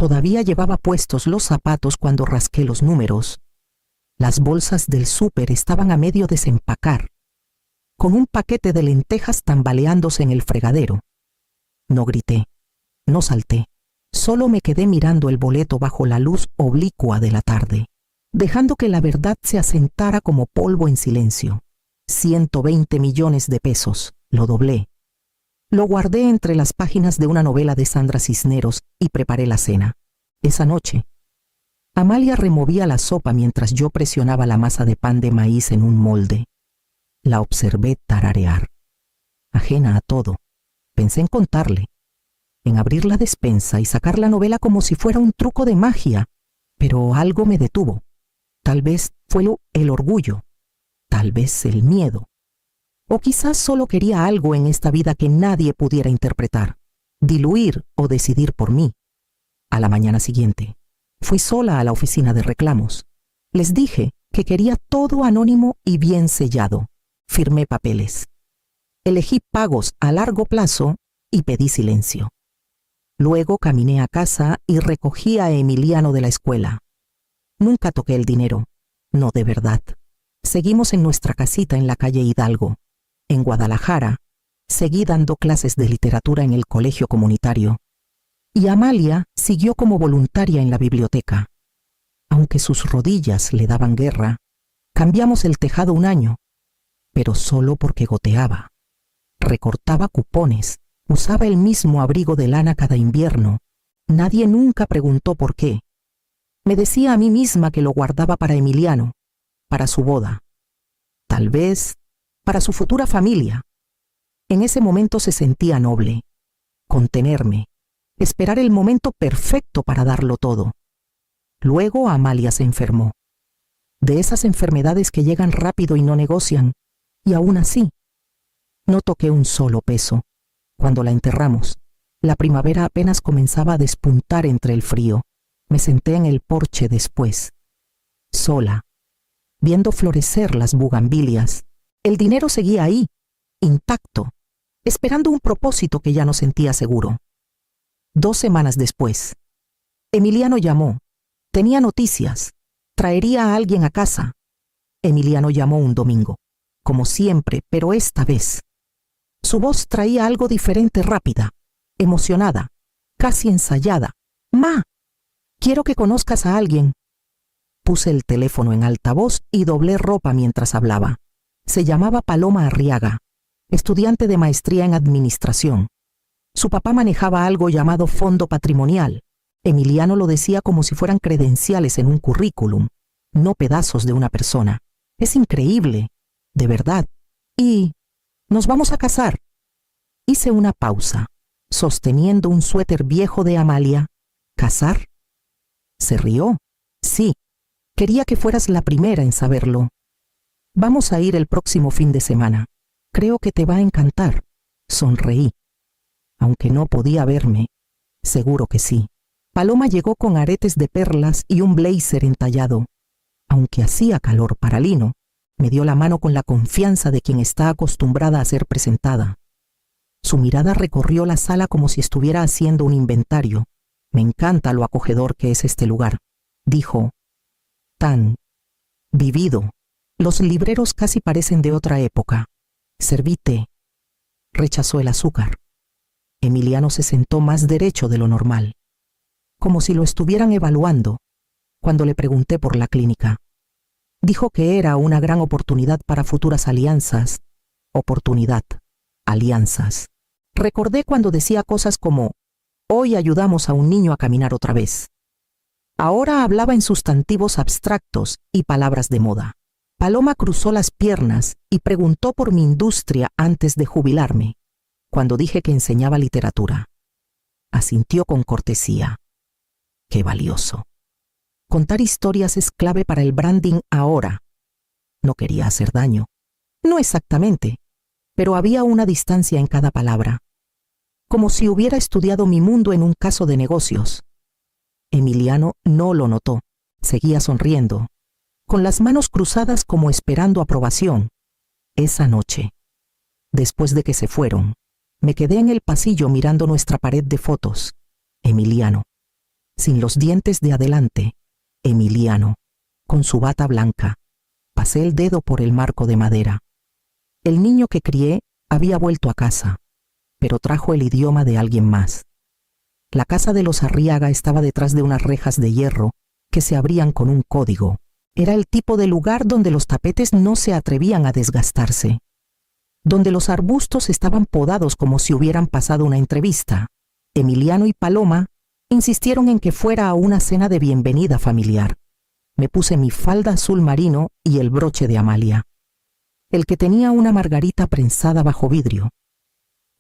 Todavía llevaba puestos los zapatos cuando rasqué los números. Las bolsas del súper estaban a medio desempacar, con un paquete de lentejas tambaleándose en el fregadero. No grité, no salté, solo me quedé mirando el boleto bajo la luz oblicua de la tarde, dejando que la verdad se asentara como polvo en silencio. 120 millones de pesos, lo doblé. Lo guardé entre las páginas de una novela de Sandra Cisneros y preparé la cena. Esa noche, Amalia removía la sopa mientras yo presionaba la masa de pan de maíz en un molde. La observé tararear. Ajena a todo, pensé en contarle, en abrir la despensa y sacar la novela como si fuera un truco de magia, pero algo me detuvo. Tal vez fue el orgullo, tal vez el miedo. O quizás solo quería algo en esta vida que nadie pudiera interpretar, diluir o decidir por mí. A la mañana siguiente, fui sola a la oficina de reclamos. Les dije que quería todo anónimo y bien sellado. Firmé papeles. Elegí pagos a largo plazo y pedí silencio. Luego caminé a casa y recogí a Emiliano de la escuela. Nunca toqué el dinero, no de verdad. Seguimos en nuestra casita en la calle Hidalgo. En Guadalajara, seguí dando clases de literatura en el colegio comunitario. Y Amalia siguió como voluntaria en la biblioteca. Aunque sus rodillas le daban guerra, cambiamos el tejado un año, pero solo porque goteaba. Recortaba cupones, usaba el mismo abrigo de lana cada invierno. Nadie nunca preguntó por qué. Me decía a mí misma que lo guardaba para Emiliano, para su boda. Tal vez para su futura familia. En ese momento se sentía noble. Contenerme, esperar el momento perfecto para darlo todo. Luego Amalia se enfermó. De esas enfermedades que llegan rápido y no negocian, y aún así, no toqué un solo peso. Cuando la enterramos, la primavera apenas comenzaba a despuntar entre el frío. Me senté en el porche después, sola, viendo florecer las bugambilias. El dinero seguía ahí, intacto, esperando un propósito que ya no sentía seguro. 2 semanas después, Emiliano llamó. Tenía noticias. Traería a alguien a casa. Emiliano llamó un domingo, como siempre, pero esta vez. Su voz traía algo diferente, rápida, emocionada, casi ensayada. «Ma, quiero que conozcas a alguien». Puse el teléfono en altavoz y doblé ropa mientras hablaba. Se llamaba Paloma Arriaga, estudiante de maestría en administración. Su papá manejaba algo llamado fondo patrimonial. Emiliano lo decía como si fueran credenciales en un currículum, no pedazos de una persona. Es increíble, de verdad. Y nos vamos a casar. Hice una pausa, sosteniendo un suéter viejo de Amalia. ¿Casar? Se rió. Sí, quería que fueras la primera en saberlo. Vamos a ir el próximo fin de semana. Creo que te va a encantar. Sonreí. Aunque no podía verme, seguro que sí. Paloma llegó con aretes de perlas y un blazer entallado. Aunque hacía calor para lino, me dio la mano con la confianza de quien está acostumbrada a ser presentada. Su mirada recorrió la sala como si estuviera haciendo un inventario. Me encanta lo acogedor que es este lugar, dijo. Tan vivido. Los libreros casi parecen de otra época. Serví té. Rechazó el azúcar. Emiliano se sentó más derecho de lo normal, como si lo estuvieran evaluando, cuando le pregunté por la clínica. Dijo que era una gran oportunidad para futuras alianzas. Oportunidad, alianzas. Recordé cuando decía cosas como, hoy ayudamos a un niño a caminar otra vez. Ahora hablaba en sustantivos abstractos y palabras de moda. Paloma cruzó las piernas y preguntó por mi industria antes de jubilarme, cuando dije que enseñaba literatura. Asintió con cortesía. Qué valioso. Contar historias es clave para el branding ahora. No quería hacer daño. No exactamente, pero había una distancia en cada palabra. Como si hubiera estudiado mi mundo en un caso de negocios. Emiliano no lo notó. Seguía sonriendo, con las manos cruzadas como esperando aprobación. Esa noche, después de que se fueron, me quedé en el pasillo mirando nuestra pared de fotos. Emiliano. sin los dientes de adelante, Emiliano, con su bata blanca. Pasé el dedo por el marco de madera. El niño que crié había vuelto a casa, pero trajo el idioma de alguien más. La casa de los Arriaga estaba detrás de unas rejas de hierro que se abrían con un código. Era el tipo de lugar donde los tapetes no se atrevían a desgastarse, donde los arbustos estaban podados como si hubieran pasado una entrevista. Emiliano y Paloma insistieron en que fuera a una cena de bienvenida familiar. Me puse mi falda azul marino y el broche de Amalia, el que tenía una margarita prensada bajo vidrio.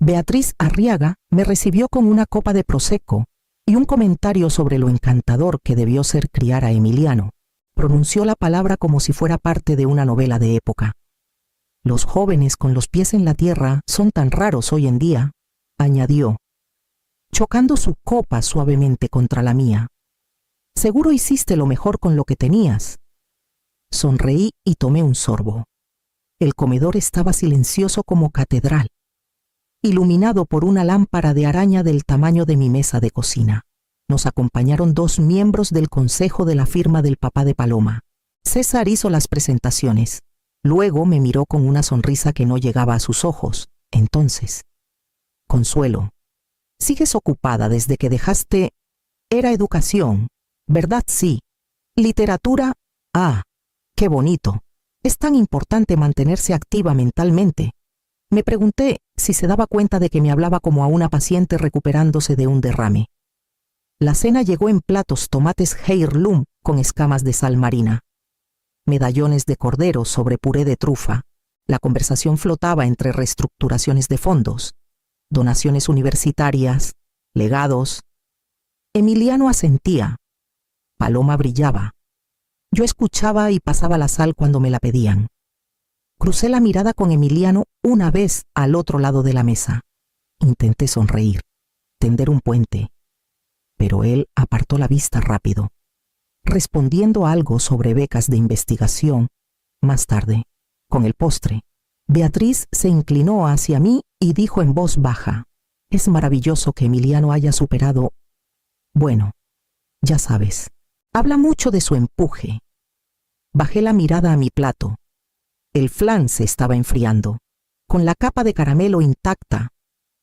Beatriz Arriaga me recibió con una copa de prosecco y un comentario sobre lo encantador que debió ser criar a Emiliano. Pronunció la palabra como si fuera parte de una novela de época. Los jóvenes con los pies en la tierra son tan raros hoy en día, añadió, chocando su copa suavemente contra la mía. Seguro hiciste lo mejor con lo que tenías. Sonreí y tomé un sorbo. El comedor estaba silencioso como catedral, iluminado por una lámpara de araña del tamaño de mi mesa de cocina. Nos acompañaron 2 miembros del consejo de la firma del papá de Paloma. César hizo las presentaciones. Luego me miró con una sonrisa que no llegaba a sus ojos. Entonces, Consuelo, ¿sigues ocupada desde que dejaste? Era educación, ¿verdad? Sí. Literatura, ah, qué bonito. Es tan importante mantenerse activa mentalmente. Me pregunté si se daba cuenta de que me hablaba como a una paciente recuperándose de un derrame. La cena llegó en platos tomates heirloom con escamas de sal marina, medallones de cordero sobre puré de trufa. La conversación flotaba entre reestructuraciones de fondos, donaciones universitarias, legados. Emiliano asentía. Paloma brillaba. Yo escuchaba y pasaba la sal cuando me la pedían. Crucé la mirada con Emiliano una vez al otro lado de la mesa. Intenté sonreír, tender un puente, pero él apartó la vista rápido, respondiendo algo sobre becas de investigación. Más tarde, con el postre, Beatriz se inclinó hacia mí y dijo en voz baja, es maravilloso que Emiliano haya superado... Bueno, ya sabes, habla mucho de su empuje. Bajé la mirada a mi plato. El flan se estaba enfriando. Con la capa de caramelo intacta,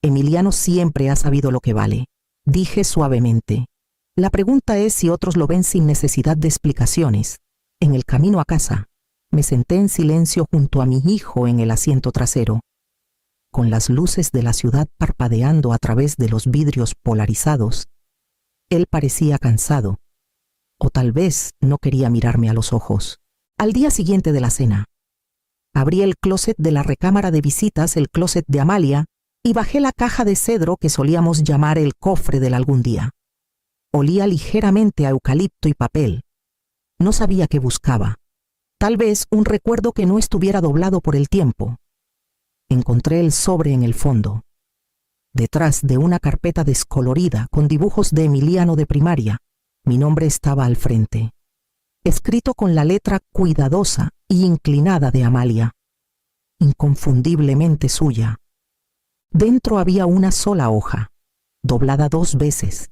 Emiliano siempre ha sabido lo que vale. Dije suavemente. La pregunta es si otros lo ven sin necesidad de explicaciones. En el camino a casa, me senté en silencio junto a mi hijo en el asiento trasero. Con las luces de la ciudad parpadeando a través de los vidrios polarizados, él parecía cansado, o tal vez no quería mirarme a los ojos. Al día siguiente de la cena, abrí el closet de la recámara de visitas, el closet de Amalia, y bajé la caja de cedro que solíamos llamar el cofre del algún día. Olía ligeramente a eucalipto y papel. No sabía qué buscaba. Tal vez un recuerdo que no estuviera doblado por el tiempo. Encontré el sobre en el fondo, detrás de una carpeta descolorida con dibujos de Emiliano de primaria. Mi nombre estaba al frente, escrito con la letra cuidadosa y inclinada de Amalia, inconfundiblemente suya. Dentro había una sola hoja, doblada 2 veces,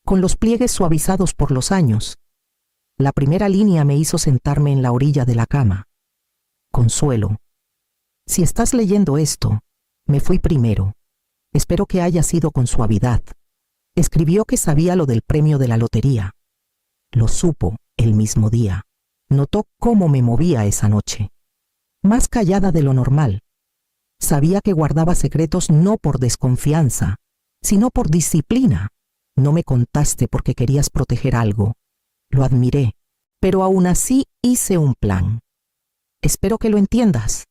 con los pliegues suavizados por los años. La primera línea me hizo sentarme en la orilla de la cama. Consuelo, si estás leyendo esto, me fui primero. Espero que haya sido con suavidad. Escribió que sabía lo del premio de la lotería. Lo supo el mismo día. Notó cómo me movía esa noche. Más callada de lo normal. Sabía que guardaba secretos no por desconfianza, sino por disciplina. No me contaste porque querías proteger algo. Lo admiré, pero aún así hice un plan. Espero que lo entiendas.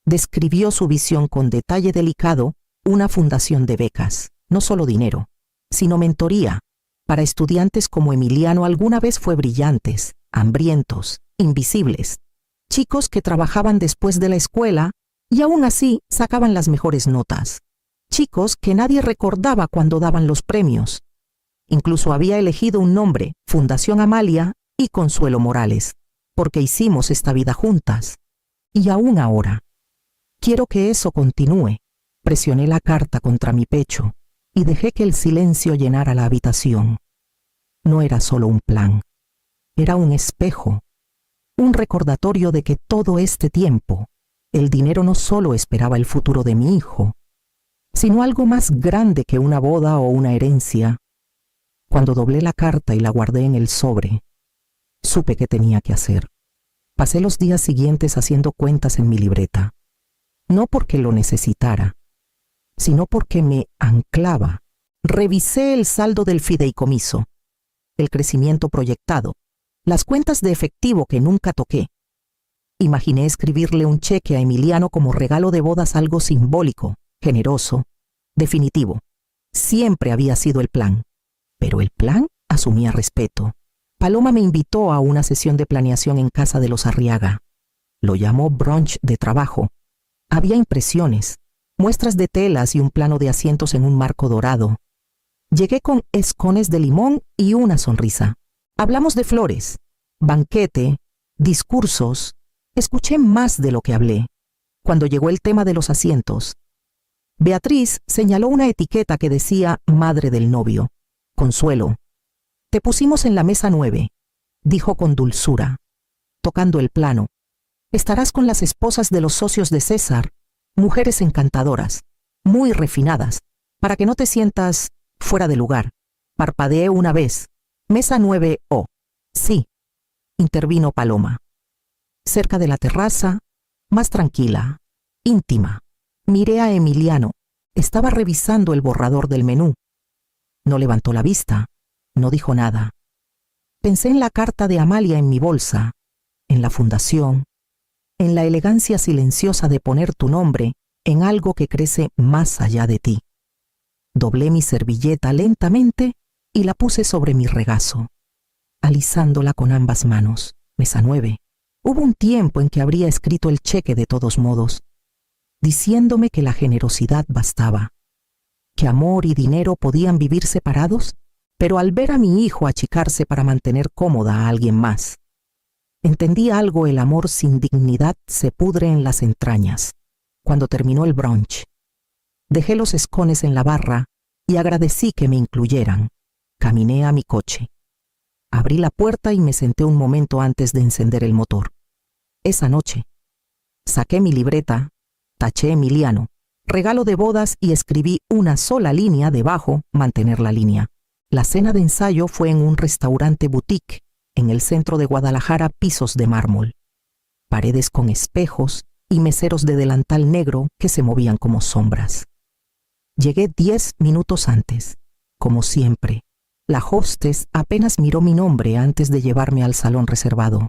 Describió su visión con detalle delicado, una fundación de becas, no solo dinero, sino mentoría, para estudiantes como Emiliano. Alguna vez fue brillantes, hambrientos, invisibles, chicos que trabajaban después de la escuela y aún así sacaban las mejores notas, chicos que nadie recordaba cuando daban los premios. Incluso había elegido un nombre, Fundación Amalia y Consuelo Morales, porque hicimos esta vida juntas. Y aún ahora, quiero que eso continúe. Presioné la carta contra mi pecho y dejé que el silencio llenara la habitación. no era solo un plan, era un espejo, un recordatorio de que todo este tiempo el dinero no solo esperaba el futuro de mi hijo, sino algo más grande que una boda o una herencia. Cuando doblé la carta y la guardé en el sobre, supe qué tenía que hacer. Pasé los días siguientes haciendo cuentas en mi libreta, no porque lo necesitara, sino porque me anclaba. Revisé el saldo del fideicomiso, el crecimiento proyectado, las cuentas de efectivo que nunca toqué. Imaginé escribirle un cheque a Emiliano como regalo de bodas, algo simbólico, generoso, definitivo. Siempre había sido el plan, pero el plan asumía respeto. Paloma me invitó a una sesión de planeación en casa de los Arriaga. Lo llamó brunch de trabajo. Había impresiones, muestras de telas y un plano de asientos en un marco dorado. Llegué con escones de limón y una sonrisa. Hablamos de flores, banquete, discursos. Escuché más de lo que hablé. Cuando llegó el tema de los asientos, Beatriz señaló una etiqueta que decía madre del novio. Consuelo, te pusimos en la mesa 9, dijo con dulzura, tocando el plano. Estarás con las esposas de los socios de César, mujeres encantadoras, muy refinadas, para que no te sientas fuera de lugar. Parpadeé una vez. Mesa 9O. Sí, intervino Paloma. Cerca de la terraza, más tranquila, íntima. Miré a Emiliano. Estaba revisando el borrador del menú. No levantó la vista, no dijo nada. Pensé en la carta de Amalia en mi bolsa, en la fundación, en la elegancia silenciosa de poner tu nombre en algo que crece más allá de ti. Doblé mi servilleta lentamente y la puse sobre mi regazo, alisándola con ambas manos. Mesa 9. Hubo un tiempo en que habría escrito el cheque de todos modos, diciéndome que la generosidad bastaba, que amor y dinero podían vivir separados, pero al ver a mi hijo achicarse para mantener cómoda a alguien más, entendí algo: el amor sin dignidad se pudre en las entrañas. Cuando terminó el brunch, dejé los escones en la barra y agradecí que me incluyeran. Caminé a mi coche. Abrí la puerta y me senté un momento antes de encender el motor. Esa noche, saqué mi libreta, taché Emiliano, regalo de bodas, y escribí una sola línea debajo: mantener la línea. La cena de ensayo fue en un restaurante boutique, en el centro de Guadalajara, pisos de mármol, paredes con espejos y meseros de delantal negro que se movían como sombras. Llegué 10 minutos antes, como siempre. La hostess apenas miró mi nombre antes de llevarme al salón reservado.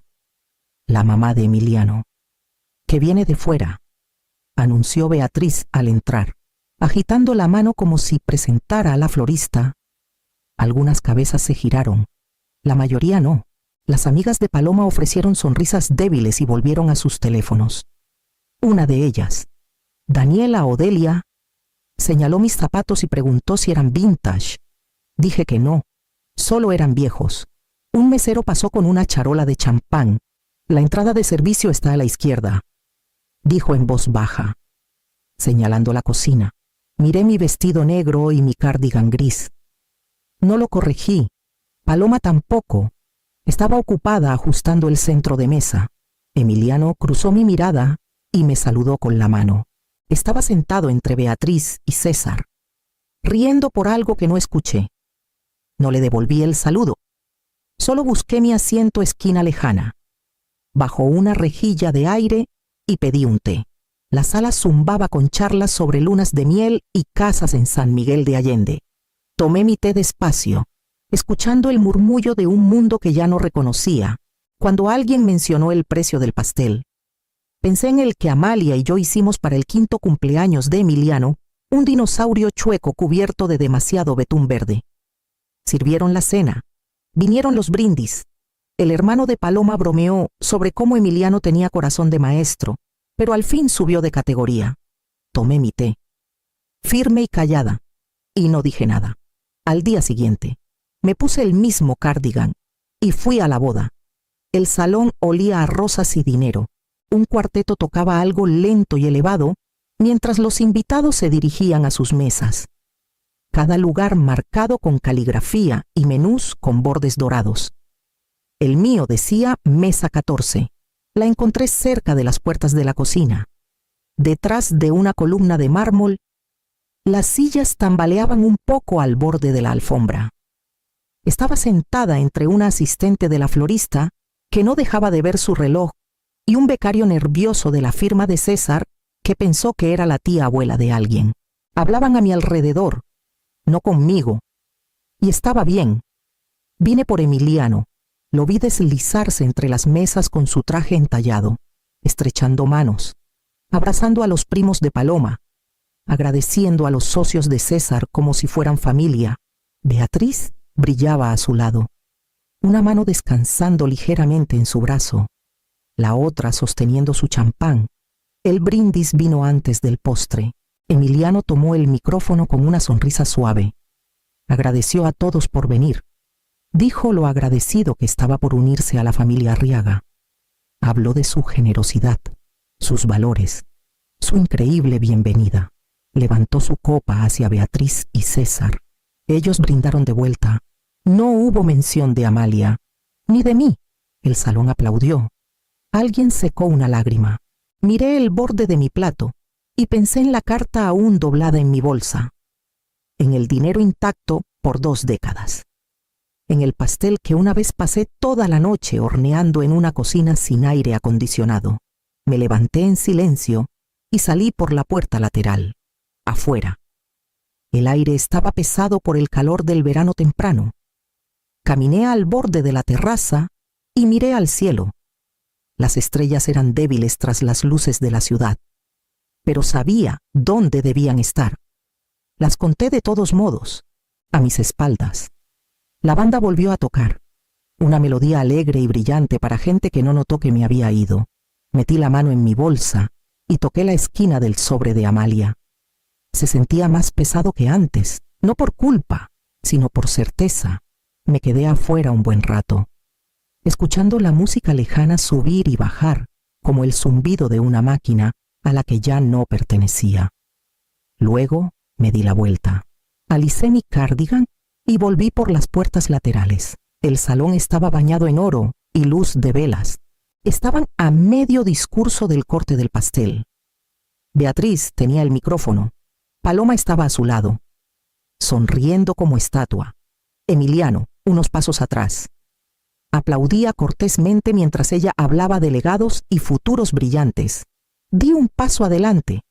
La mamá de Emiliano, que viene de fuera, anunció Beatriz al entrar, agitando la mano como si presentara a la florista. Algunas cabezas se giraron, la mayoría no. Las amigas de Paloma ofrecieron sonrisas débiles y volvieron a sus teléfonos. Una de ellas, Daniela Odelia, señaló mis zapatos y preguntó si eran vintage. Dije que no, solo eran viejos. Un mesero pasó con una charola de champán. La entrada de servicio está a la izquierda, dijo en voz baja, señalando la cocina. Miré mi vestido negro y mi cardigan gris. No lo corregí. Paloma tampoco. Estaba ocupada ajustando el centro de mesa. Emiliano cruzó mi mirada y me saludó con la mano. Estaba sentado entre Beatriz y César, riendo por algo que no escuché. No le devolví el saludo. Solo busqué mi asiento esquina lejana, bajo una rejilla de aire, y pedí un té. La sala zumbaba con charlas sobre lunas de miel y casas en San Miguel de Allende. Tomé mi té despacio, escuchando el murmullo de un mundo que ya no reconocía, cuando alguien mencionó el precio del pastel. Pensé en el que Amalia y yo hicimos para el 5º cumpleaños de Emiliano, un dinosaurio chueco cubierto de demasiado betún verde. Sirvieron la cena. Vinieron los brindis. El hermano de Paloma bromeó sobre cómo Emiliano tenía corazón de maestro, pero al fin subió de categoría. Tomé mi té, firme y callada, y no dije nada. Al día siguiente, me puse el mismo cardigan y fui a la boda. El salón olía a rosas y dinero. Un cuarteto tocaba algo lento y elevado, mientras los invitados se dirigían a sus mesas. cada lugar marcado con caligrafía y menús con bordes dorados. El mío decía Mesa 14. La encontré cerca de las puertas de la cocina. Detrás de una columna de mármol, las sillas tambaleaban un poco al borde de la alfombra. Estaba sentada entre una asistente de la florista que no dejaba de ver su reloj y un becario nervioso de la firma de César que pensó que era la tía abuela de alguien. Hablaban a mi alrededor, no conmigo, y estaba bien. Vine por Emiliano. Lo vi deslizarse entre las mesas con su traje entallado, estrechando manos, abrazando a los primos de Paloma, agradeciendo a los socios de César como si fueran familia. Beatriz brillaba a su lado, una mano descansando ligeramente en su brazo, la otra sosteniendo su champán. El brindis vino antes del postre. Emiliano tomó el micrófono con una sonrisa suave. Agradeció a todos por venir. Dijo lo agradecido que estaba por unirse a la familia Arriaga. Habló de su generosidad, sus valores, su increíble bienvenida. Levantó su copa hacia Beatriz y César. Ellos brindaron de vuelta. No hubo mención de Amalia, ni de mí. El salón aplaudió. Alguien secó una lágrima. Miré el borde de mi plato y pensé en la carta aún doblada en mi bolsa, en el dinero intacto por 2 décadas, en el pastel que una vez pasé toda la noche horneando en una cocina sin aire acondicionado. Me levanté en silencio y salí por la puerta lateral, afuera. El aire estaba pesado por el calor del verano temprano. Caminé al borde de la terraza y miré al cielo. Las estrellas eran débiles tras las luces de la ciudad, pero sabía dónde debían estar. Las conté de todos modos, a mis espaldas. La banda volvió a tocar, una melodía alegre y brillante para gente que no notó que me había ido. Metí la mano en mi bolsa y toqué la esquina del sobre de Amalia. Se sentía más pesado que antes, no por culpa, sino por certeza. Me quedé afuera un buen rato, escuchando la música lejana subir y bajar, como el zumbido de una máquina a la que ya no pertenecía. Luego me di la vuelta, alicé mi cardigan y volví por las puertas laterales. El salón estaba bañado en oro y luz de velas. Estaban a medio discurso del corte del pastel. Beatriz tenía el micrófono. Paloma estaba a su lado, sonriendo como estatua. Emiliano, unos pasos atrás. Aplaudía cortésmente mientras ella hablaba de legados y futuros brillantes. Di un paso adelante,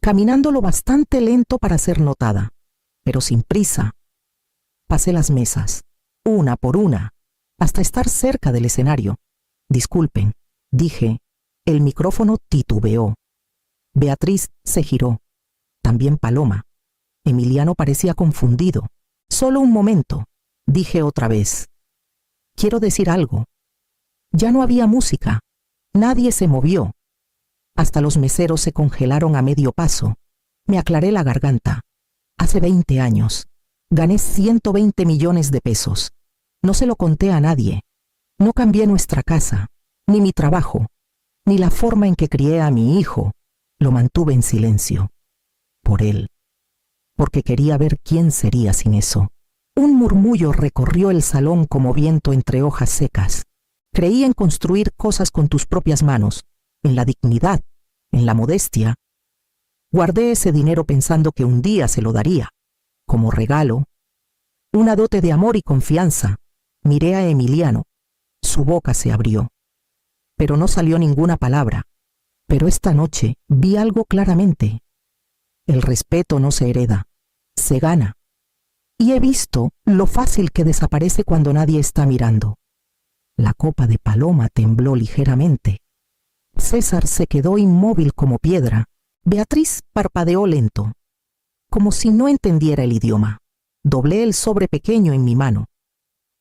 caminando lo bastante lento para ser notada, pero sin prisa. Pasé las mesas, una por una, hasta estar cerca del escenario. Disculpen, dije. El micrófono titubeó. Beatriz se giró. También Paloma. Emiliano parecía confundido. Solo un momento, dije otra vez. Quiero decir algo. Ya no había música. Nadie se movió. Hasta los meseros se congelaron a medio paso. Me aclaré la garganta. Hace 20 años. Gané 120 millones de pesos. No se lo conté a nadie. No cambié nuestra casa, ni mi trabajo, ni la forma en que crié a mi hijo. Lo mantuve en silencio. Por él. Porque quería ver quién sería sin eso. Un murmullo recorrió el salón como viento entre hojas secas. Creí en construir cosas con tus propias manos, en la dignidad, en la modestia. Guardé ese dinero pensando que un día se lo daría, como regalo, una dote de amor y confianza. Miré a Emiliano. Su boca se abrió, pero no salió ninguna palabra. Pero esta noche vi algo claramente. El respeto no se hereda, se gana. Y he visto lo fácil que desaparece cuando nadie está mirando. La copa de Paloma tembló ligeramente. César se quedó inmóvil como piedra. Beatriz parpadeó lento, como si no entendiera el idioma. Doblé el sobre pequeño en mi mano.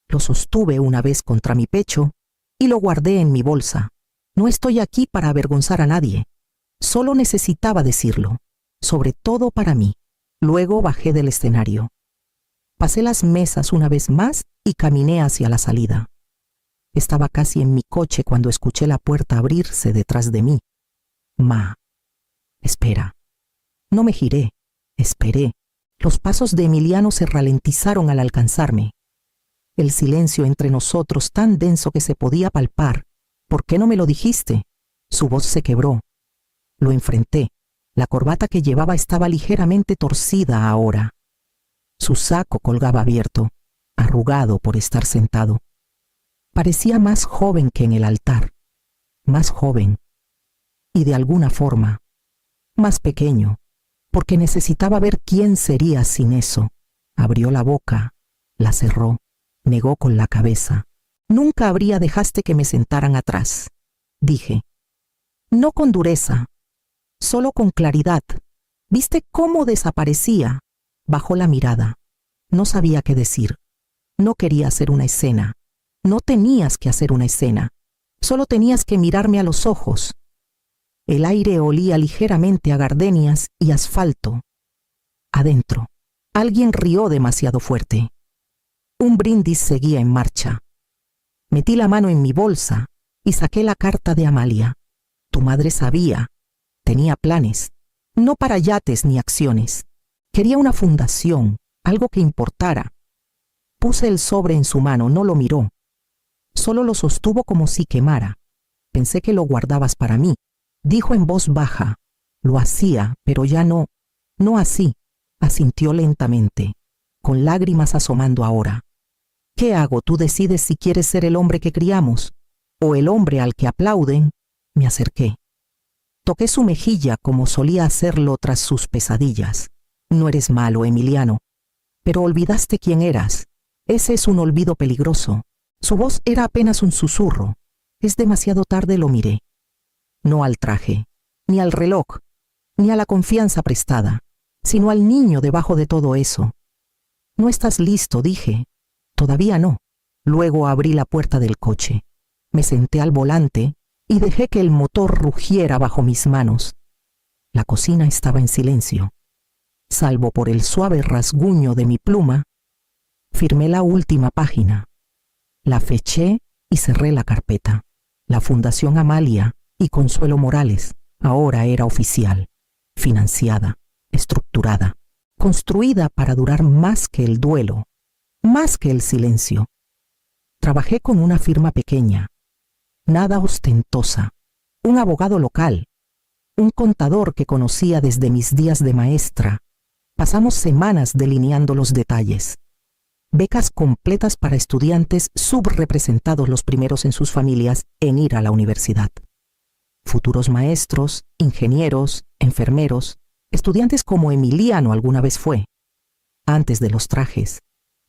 Lo sostuve una vez contra mi pecho y lo guardé en mi bolsa. No estoy aquí para avergonzar a nadie. Solo necesitaba decirlo, sobre todo para mí. Luego bajé del escenario. Pasé las mesas una vez más y caminé hacia la salida. Estaba casi en mi coche cuando escuché la puerta abrirse detrás de mí. Ma. Espera. No me giré. Esperé. Los pasos de Emiliano se ralentizaron al alcanzarme. El silencio entre nosotros tan denso que se podía palpar. ¿Por qué no me lo dijiste? Su voz se quebró. Lo enfrenté. La corbata que llevaba estaba ligeramente torcida ahora. Su saco colgaba abierto, arrugado por estar sentado. Parecía más joven que en el altar, más joven, y de alguna forma, más pequeño, porque necesitaba ver quién sería sin eso. Abrió la boca, la cerró, negó con la cabeza. Nunca habría dejaste que me sentaran atrás, dije. No con dureza, solo con claridad. ¿Viste cómo desaparecía? Bajó la mirada. No sabía qué decir. No quería hacer una escena. No tenías que hacer una escena. Solo tenías que mirarme a los ojos. El aire olía ligeramente a gardenias y asfalto. Adentro, alguien rió demasiado fuerte. Un brindis seguía en marcha. Metí la mano en mi bolsa y saqué la carta de Amalia. Tu madre sabía. Tenía planes. No para yates ni acciones. Quería una fundación, algo que importara. Puse el sobre en su mano, no lo miró. Solo lo sostuvo como si quemara. Pensé que lo guardabas para mí. Dijo en voz baja. Lo hacía, pero ya no. No así. Asintió lentamente, con lágrimas asomando ahora. ¿Qué hago? Tú decides si quieres ser el hombre que criamos o el hombre al que aplauden. Me acerqué. Toqué su mejilla como solía hacerlo tras sus pesadillas. No eres malo, Emiliano, pero olvidaste quién eras. Ese es un olvido peligroso. Su voz era apenas un susurro. Es demasiado tarde, lo miré. No al traje, ni al reloj, ni a la confianza prestada, sino al niño debajo de todo eso. No estás listo, dije. Todavía no. Luego abrí la puerta del coche. Me senté al volante y dejé que el motor rugiera bajo mis manos. La cocina estaba en silencio. Salvo por el suave rasguño de mi pluma, firmé la última página. La feché y cerré la carpeta. La Fundación Amalia y Consuelo Morales ahora era oficial, financiada, estructurada, construida para durar más que el duelo, más que el silencio. Trabajé con una firma pequeña, nada ostentosa, un abogado local, un contador que conocía desde mis días de maestra. Pasamos semanas delineando los detalles. Becas completas para estudiantes subrepresentados, los primeros en sus familias en ir a la universidad. Futuros maestros, ingenieros, enfermeros, estudiantes como Emiliano alguna vez fue. Antes de los trajes,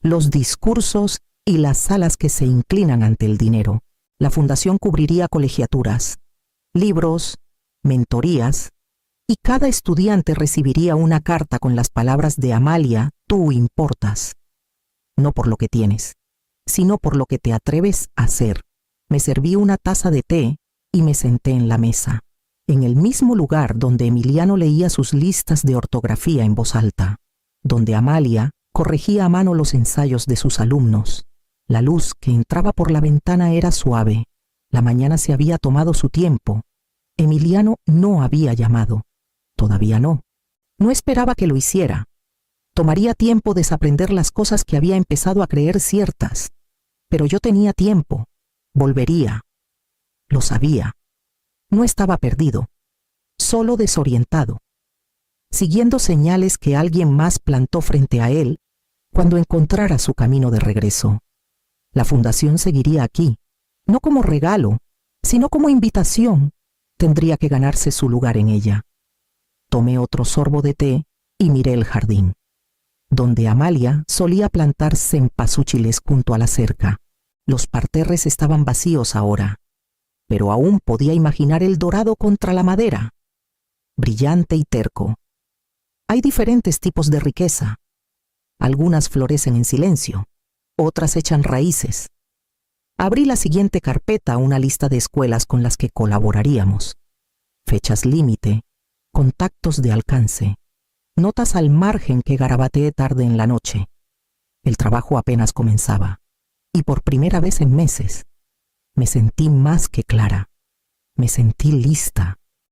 los discursos y las salas que se inclinan ante el dinero, la fundación cubriría colegiaturas, libros, mentorías, y cada estudiante recibiría una carta con las palabras de Amalia: tú importas. No por lo que tienes, sino por lo que te atreves a hacer. Me serví una taza de té y me senté en la mesa, en el mismo lugar donde Emiliano leía sus listas de ortografía en voz alta, donde Amalia corregía a mano los ensayos de sus alumnos. La luz que entraba por la ventana era suave. La mañana se había tomado su tiempo. Emiliano no había llamado. Todavía no. No esperaba que lo hiciera. Tomaría tiempo desaprender las cosas que había empezado a creer ciertas. Pero yo tenía tiempo. Volvería. Lo sabía. No estaba perdido, solo desorientado, siguiendo señales que alguien más plantó frente a él cuando encontrara su camino de regreso. La fundación seguiría aquí, no como regalo, sino como invitación. Tendría que ganarse su lugar en ella. Tomé otro sorbo de té y miré el jardín, donde Amalia solía plantar cempasúchiles junto a la cerca. Los parterres estaban vacíos ahora, pero aún podía imaginar el dorado contra la madera, brillante y terco. Hay diferentes tipos de riqueza. Algunas florecen en silencio, otras echan raíces. Abrí la siguiente carpeta, una lista de escuelas con las que colaboraríamos. Fechas límite, contactos de alcance, notas al margen que garabateé tarde en la noche. El trabajo apenas comenzaba, y por primera vez en meses, me sentí más que clara. Me sentí lista.